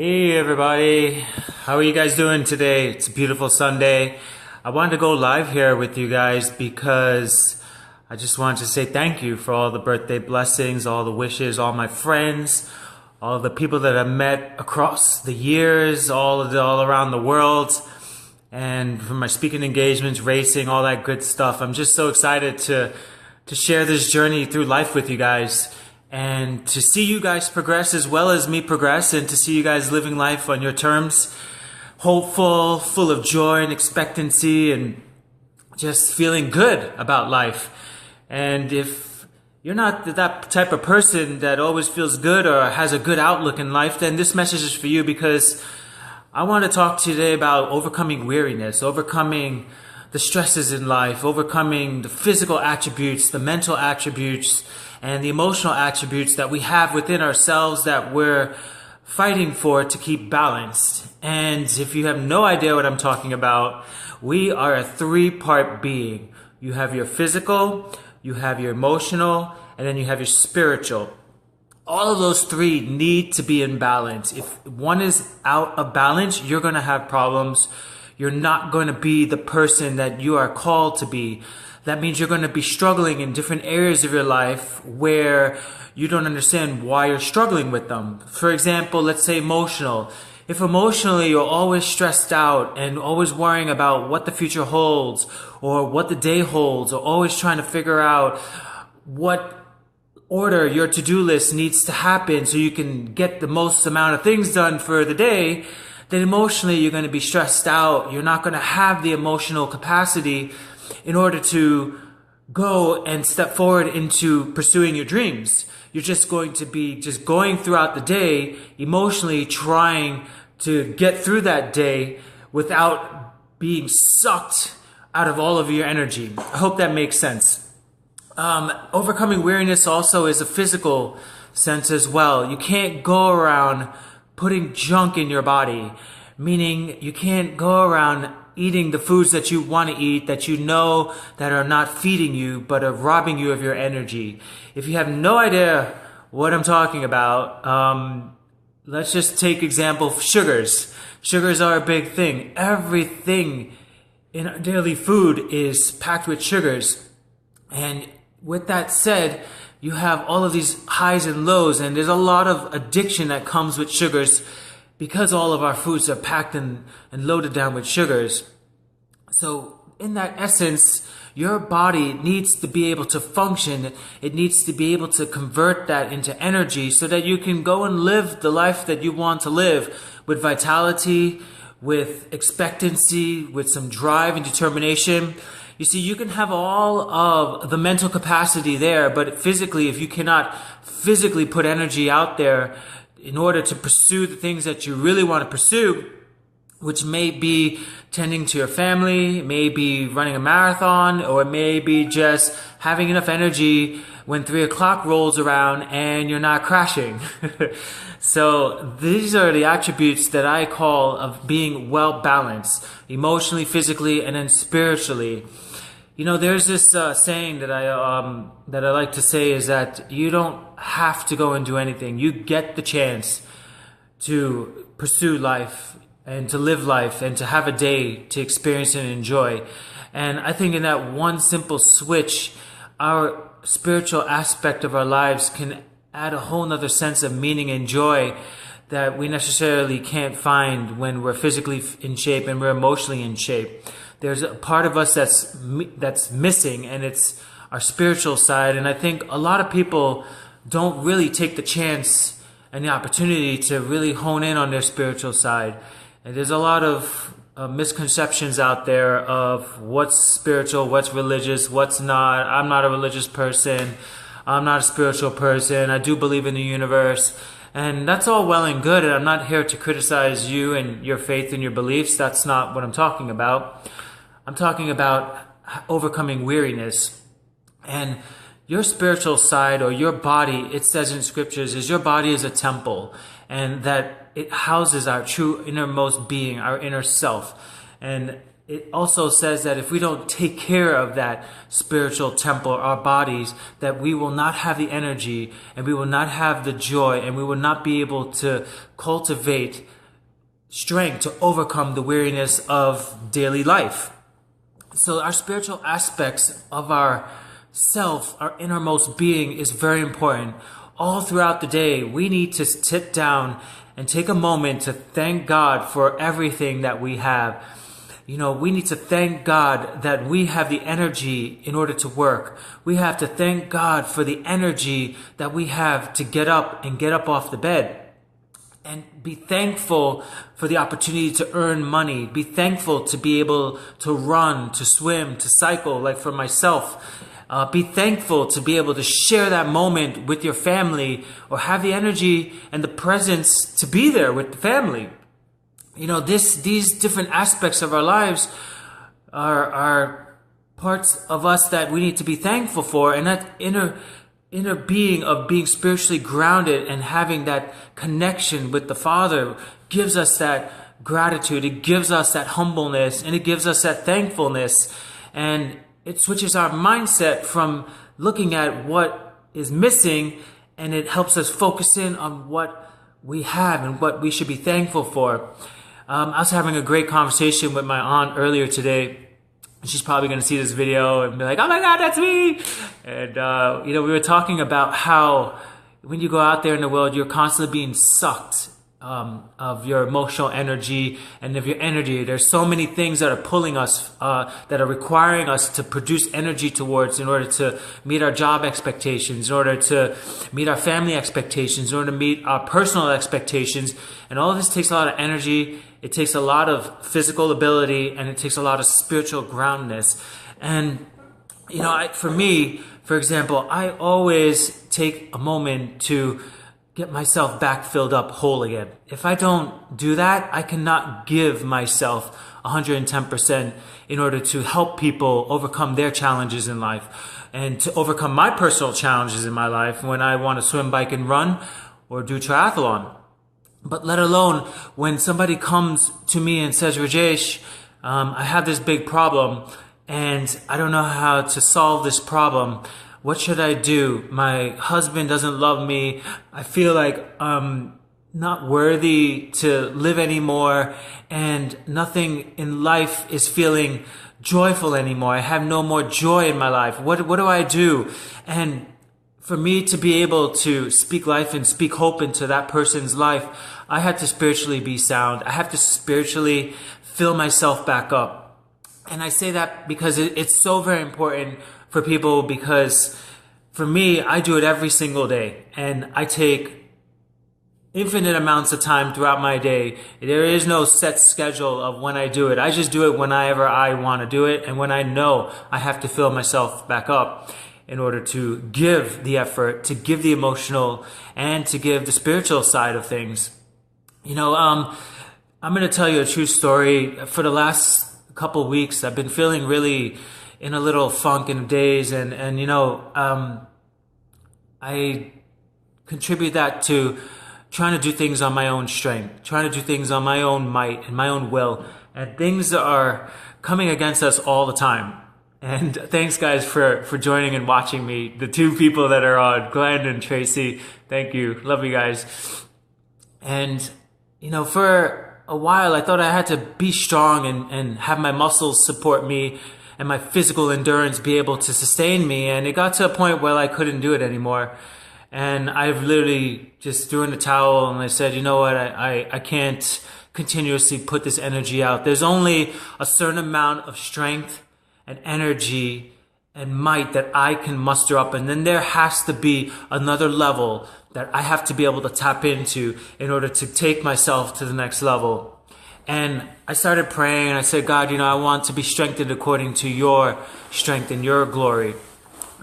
Hey everybody, how are you guys doing today? It's a beautiful Sunday. I wanted to go live here with you guys because I just wanted to say thank you for all the birthday blessings, all the wishes, all my friends, all the people that I've met across the years, all around the world, and for my speaking engagements, racing, all that good stuff. I'm just so excited to share this journey through life with you guys. And to see you guys progress as well as me progress, and to see you guys living life on your terms, hopeful, full of joy and expectancy, and just feeling good about life. And if you're not that type of person that always feels good or has a good outlook in life, then this message is for you, because I want to talk to you today about overcoming weariness, overcoming the stresses in life, overcoming the physical attributes, the mental attributes, and the emotional attributes that we have within ourselves that we're fighting for to keep balanced. And if you have no idea what I'm talking about, we are a three-part being. You have your physical, you have your emotional, and then you have your spiritual. All of those three need to be in balance. If one is out of balance, you're going to have problems. You're not going to be the person that you are called to be. That means you're going to be struggling in different areas of your life where you don't understand why you're struggling with them. For example, let's say emotional. If emotionally you're always stressed out and always worrying about what the future holds or what the day holds, or always trying to figure out what order your to-do list needs to happen so you can get the most amount of things done for the day, then emotionally you're going to be stressed out. You're not going to have the emotional capacity in order to go and step forward into pursuing your dreams. You're just going to be just going throughout the day, emotionally trying to get through that day without being sucked out of all of your energy. I hope that makes sense. Overcoming weariness also is a physical sense as well. You can't go around putting junk in your body, meaning you can't go around eating the foods that you want to eat, that you know that are not feeding you, but are robbing you of your energy. If you have no idea what I'm talking about, let's just take example of sugars. Sugars are a big thing. Everything in our daily food is packed with sugars. And with that said, you have all of these highs and lows, and there's a lot of addiction that comes with sugars, because all of our foods are packed and loaded down with sugars. So in that essence, your body needs to be able to function. It needs to be able to convert that into energy so that you can go and live the life that you want to live with vitality, with expectancy, with some drive and determination. You see, you can have all of the mental capacity there, but physically, if you cannot physically put energy out there in order to pursue the things that you really want to pursue, which may be tending to your family, may be running a marathon, or it may be just having enough energy when 3 o'clock rolls around and you're not crashing. So these are the attributes that I call of being well balanced, emotionally, physically, and then spiritually. You know, there's this saying that I like to say, is that you don't have to go and do anything. You get the chance to pursue life and to live life and to have a day to experience and enjoy. And I think in that one simple switch, our spiritual aspect of our lives can add a whole nother sense of meaning and joy that we necessarily can't find when we're physically in shape and we're emotionally in shape. There's a part of us that's missing, and it's our spiritual side. And I think a lot of people don't really take the chance and the opportunity to really hone in on their spiritual side. And there's a lot of misconceptions out there of what's spiritual, what's religious, what's not. I'm not a religious person. I'm not a spiritual person. I do believe in the universe. And that's all well and good. And I'm not here to criticize you and your faith and your beliefs. That's not what I'm talking about. I'm talking about overcoming weariness. And your spiritual side, or your body, it says in scriptures, is your body is a temple, and that it houses our true innermost being, our inner self. And it also says that if we don't take care of that spiritual temple, our bodies, that we will not have the energy and we will not have the joy and we will not be able to cultivate strength to overcome the weariness of daily life. So our spiritual aspects of our self, our innermost being, is very important. All throughout the day, we need to sit down and take a moment to thank God for everything that we have. We need to thank God that we have the energy in order to work. We have to thank God for the energy that we have to get up off the bed. And be thankful for the opportunity to earn money. Be thankful to be able to run, to swim, to cycle, like for myself. Be thankful to be able to share that moment with your family, or have the energy and the presence to be there with the family. These different aspects of our lives are parts of us that we need to be thankful for. And that inner being of being spiritually grounded and having that connection with the Father gives us that gratitude. It gives us that humbleness, and it gives us that thankfulness. And it switches our mindset from looking at what is missing, and it helps us focus in on what we have and what we should be thankful for. I was having a great conversation with my aunt earlier today. She's probably going to see this video and be like, oh my God, that's me. And, we were talking about how when you go out there in the world, you're constantly being sucked of your emotional energy and of your energy. There's so many things that are pulling us, that are requiring us to produce energy towards in order to meet our job expectations, in order to meet our family expectations, in order to meet our personal expectations. And all of this takes a lot of energy. It takes a lot of physical ability, and it takes a lot of spiritual groundedness. And, for me, for example, I always take a moment to get myself back filled up whole again. If I don't do that, I cannot give myself 110% in order to help people overcome their challenges in life, and to overcome my personal challenges in my life when I want to swim, bike, and run, or do triathlon. But let alone when somebody comes to me and says, Rajesh, I have this big problem and I don't know how to solve this problem. What should I do? My husband doesn't love me. I feel like I'm not worthy to live anymore, and nothing in life is feeling joyful anymore. I have no more joy in my life. What do I do? And for me to be able to speak life and speak hope into that person's life, I have to spiritually be sound. I have to spiritually fill myself back up. And I say that because it's so very important for people, because for me, I do it every single day, and I take infinite amounts of time throughout my day. There is no set schedule of when I do it. I just do it whenever I want to do it, and when I know I have to fill myself back up in order to give the effort, to give the emotional, and to give the spiritual side of things. I'm going to tell you a true story. For the last couple weeks, I've been feeling really in a little funk and daze, and I contribute that to trying to do things on my own strength, trying to do things on my own might and my own will, and things are coming against us all the time. And thanks guys for joining and watching me. The two people that are on, Glenn and Tracy, thank you. Love you guys. And, for a while I thought I had to be strong and have my muscles support me and my physical endurance be able to sustain me. And it got to a point where I couldn't do it anymore. And I've literally just threw in the towel, and I said, you know what, I can't continuously put this energy out. There's only a certain amount of strength and energy and might that I can muster up, and then there has to be another level that I have to be able to tap into in order to take myself to the next level. And I started praying, and I said, God, I want to be strengthened according to your strength and your glory,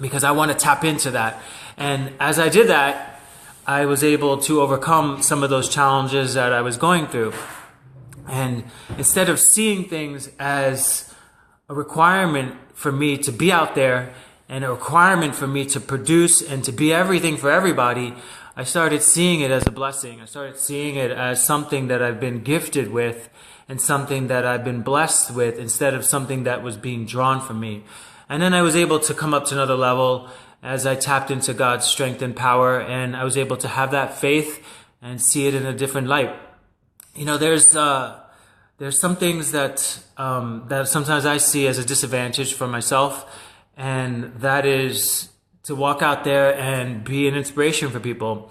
because I want to tap into that. And as I did that, I was able to overcome some of those challenges that I was going through. And instead of seeing things as a requirement for me to be out there and a requirement for me to produce and to be everything for everybody, I started seeing it as a blessing. I started seeing it as something that I've been gifted with and something that I've been blessed with instead of something that was being drawn from me. And then I was able to come up to another level as I tapped into God's strength and power, and I was able to have that faith and see it in a different light. You know, there's some things that that sometimes I see as a disadvantage for myself, and that is to walk out there and be an inspiration for people.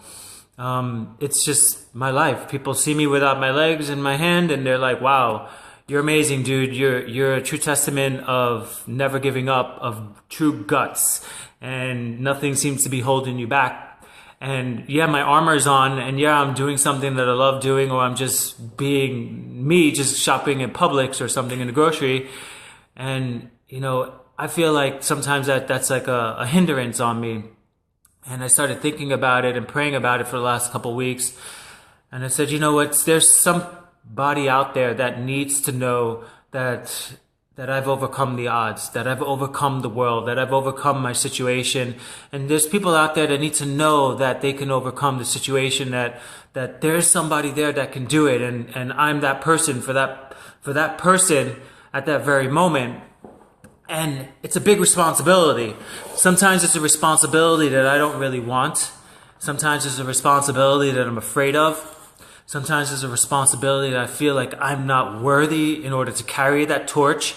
It's just my life. People see me without my legs and my hand, and they're like, "Wow, you're amazing, dude. You're a true testament of never giving up, of true guts, and nothing seems to be holding you back." And yeah, my armor's on, and yeah, I'm doing something that I love doing, or I'm just being me, just shopping at Publix or something in the grocery. And, you know, I feel like sometimes that's like a hindrance on me. And I started thinking about it and praying about it for the last couple of weeks. And I said, you know what, there's somebody out there that needs to know that I've overcome the odds, that I've overcome the world, that I've overcome my situation. And there's people out there that need to know that they can overcome the situation, that there's somebody there that can do it. And I'm that person for that person at that very moment. And it's a big responsibility. Sometimes it's a responsibility that I don't really want. Sometimes it's a responsibility that I'm afraid of. Sometimes it's a responsibility that I feel like I'm not worthy in order to carry that torch.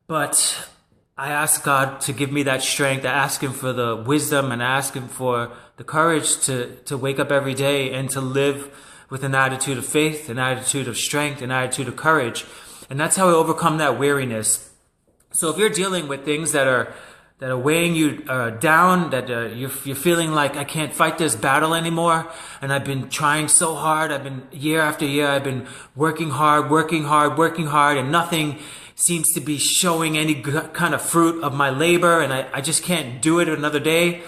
But I ask God to give me that strength. I ask Him for the wisdom, and I ask Him for the courage to wake up every day and to live with an attitude of faith, an attitude of strength, an attitude of courage. And that's how I overcome that weariness. So if you're dealing with things that are weighing you down, that you're feeling like I can't fight this battle anymore, and I've been trying so hard, I've been year after year, I've been working hard, and nothing seems to be showing any kind of fruit of my labor, and I just can't do it another day,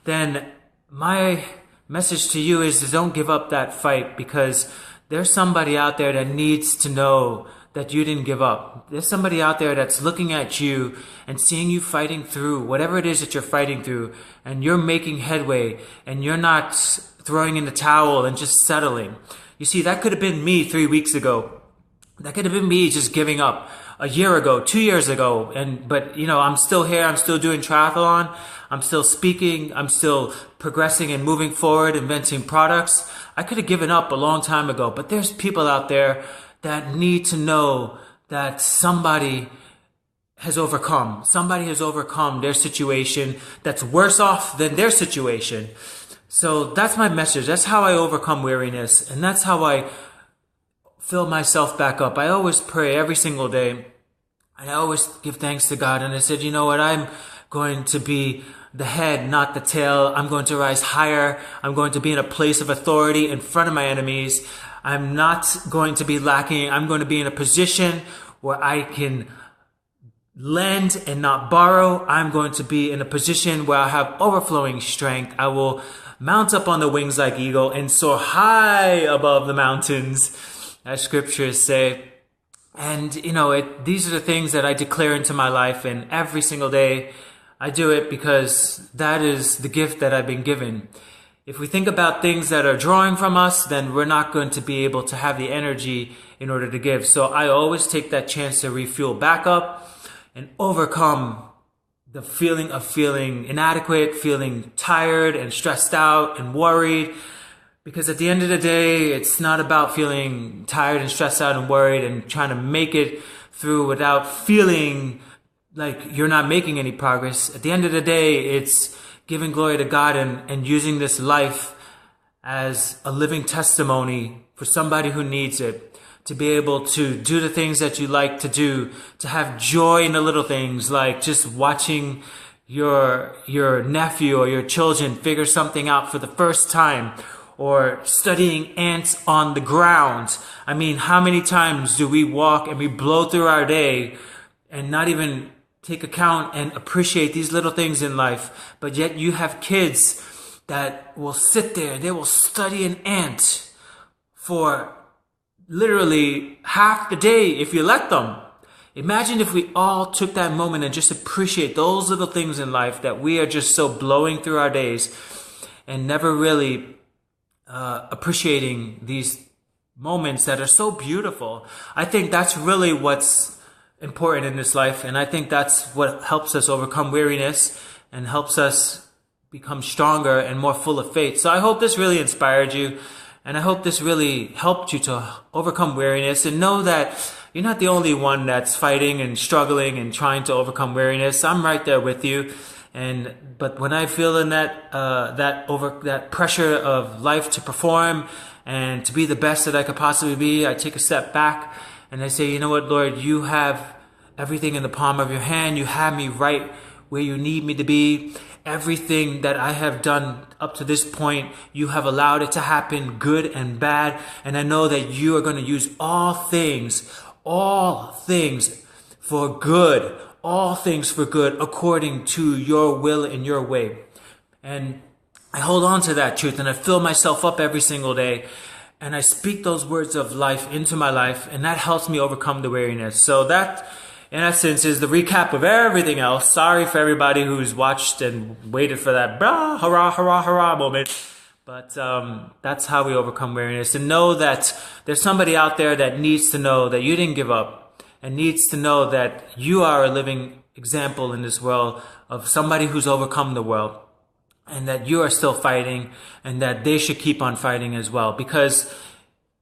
then my message to you is to don't give up that fight, because there's somebody out there that needs to know that you didn't give up. There's somebody out there that's looking at you and seeing you fighting through whatever it is that you're fighting through, and you're making headway, and you're not throwing in the towel and just settling. You see, that could have been me 3 weeks ago. That could have been me just giving up a year ago, 2 years ago. But you know, I'm still here. I'm still doing triathlon. I'm still speaking. I'm still progressing and moving forward, inventing products. I could have given up a long time ago, but there's people out there that need to know that somebody has overcome. Somebody has overcome their situation that's worse off than their situation. So that's my message. That's how I overcome weariness. And that's how I fill myself back up. I always pray every single day. And I always give thanks to God. And I said, you know what? I'm going to be the head, not the tail. I'm going to rise higher. I'm going to be in a place of authority in front of my enemies. I'm not going to be lacking. I'm going to be in a position where I can lend and not borrow. I'm going to be in a position where I have overflowing strength. I will mount up on the wings like eagle and soar high above the mountains, as scriptures say. And, you know, these are the things that I declare into my life, and every single day I do it because that is the gift that I've been given. If we think about things that are drawing from us, then we're not going to be able to have the energy in order to give. So I always take that chance to refuel back up and overcome the feeling of feeling inadequate, feeling tired and stressed out and worried. Because at the end of the day, it's not about feeling tired and stressed out and worried and trying to make it through without feeling like you're not making any progress. At the end of the day, it's giving glory to God and using this life as a living testimony for somebody who needs it, to be able to do the things that you like to do, to have joy in the little things, like just watching your nephew or your children figure something out for the first time, or studying ants on the ground. I mean, how many times do we walk and we blow through our day and not even take account and appreciate these little things in life? But yet you have kids that will sit there, they will study an ant for literally half the day if you let them. Imagine if we all took that moment and just appreciate those little things in life that we are just so blowing through our days. and never really appreciating these moments that are so beautiful. I think that's really what's important in this life, and I think that's what helps us overcome weariness and helps us become stronger and more full of faith. So I hope this really inspired you, and I hope this really helped you to overcome weariness, and know that you're not the only one that's fighting and struggling and trying to overcome weariness. I'm right there with you. But when I feel in that pressure of life to perform and to be the best that I could possibly be, I take a step back and I say, you know what, Lord, you have everything in the palm of your hand. You have me right where you need me to be. Everything that I have done up to this point, you have allowed it to happen, good and bad. And I know that you are going to use all things for good, all things for good, according to your will and your way. And I hold on to that truth, and I fill myself up every single day, and I speak those words of life into my life, and that helps me overcome the weariness. So that, in essence, is the recap of everything else. Sorry for everybody who's watched and waited for that brah, hurrah, hurrah, hurrah moment. But that's how we overcome weariness. And know that there's somebody out there that needs to know that you didn't give up, and needs to know that you are a living example in this world of somebody who's overcome the world, and that you are still fighting, and that they should keep on fighting as well. Because,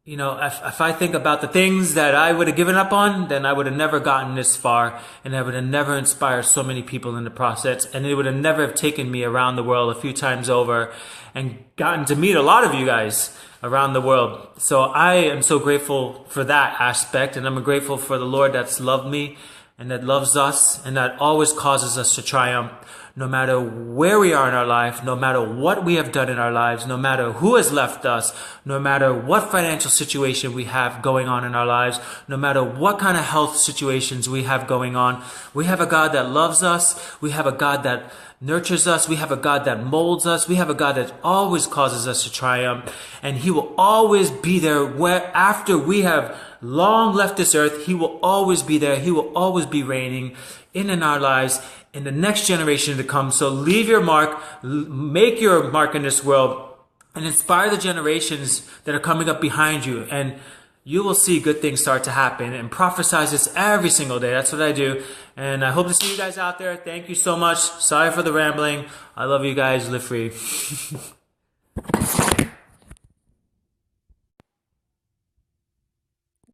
you know, if I think about the things that I would have given up on, then I would have never gotten this far, and I would have never inspired so many people in the process, and it would have never have taken me around the world a few times over and gotten to meet a lot of you guys around the world. So I am so grateful for that aspect, and I'm grateful for the Lord that's loved me and that loves us and that always causes us to triumph. No matter where we are in our life, no matter what we have done in our lives, no matter who has left us, no matter what financial situation we have going on in our lives, no matter what kind of health situations we have going on, we have a God that loves us. We have a God that nurtures us. We have a God that molds us. We have a God that always causes us to triumph. And He will always be there where after we have long left this earth. He will always be there. He will always be reigning in our lives in the next generation to come. So leave your mark, make your mark in this world, and inspire the generations that are coming up behind you. And you will see good things start to happen, and prophesize this every single day. That's what I do. And I hope to see you guys out there. Thank you so much. Sorry for the rambling. I love you guys. Live free.